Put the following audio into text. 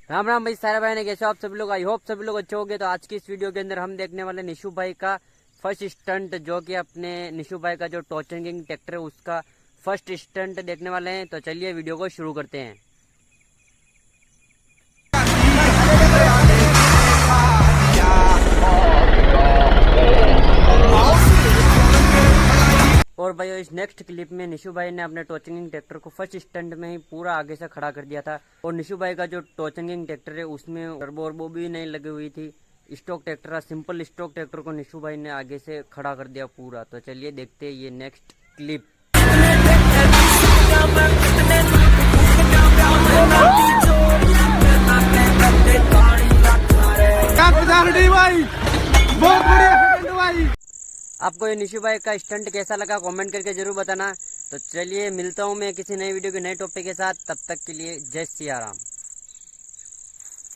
राम राम भाई सारे भाई ने कैसे आप सभी लोग। आई होप सभी लोग अच्छे होंगे। तो आज की इस वीडियो के अंदर हम देखने वाले निशु भाई का फर्स्ट स्टंट, जो कि अपने निशु भाई का जो टॉर्चन किंग ट्रैक्टर है उसका फर्स्ट स्टंट देखने वाले हैं। तो चलिए वीडियो को शुरू करते हैं। और भाई इस नेक्स्ट क्लिप में निशु भाई ने अपने टॉर्चनिंग ट्रैक्टर को फर्स्ट स्टंट में ही पूरा आगे से खड़ा कर दिया था। और निशु भाई का जो टॉर्चनिंग ट्रैक्टर है उसमें टर्बो वर्बो भी नहीं लगी हुई थी। स्टॉक ट्रैक्टर था, सिंपल स्टॉक ट्रैक्टर को निशु भाई ने आगे से खड़ा कर दिया पूरा। तो चलिए देखते हैं ये नेक्स्ट क्लिप। बहुत बढ़िया भाई। आपको ये निशु भाई का स्टंट कैसा लगा कमेंट करके जरूर बताना। तो चलिए मिलता हूँ मैं किसी नई वीडियो के नए टॉपिक के साथ। तब तक के लिए जय सिया राम।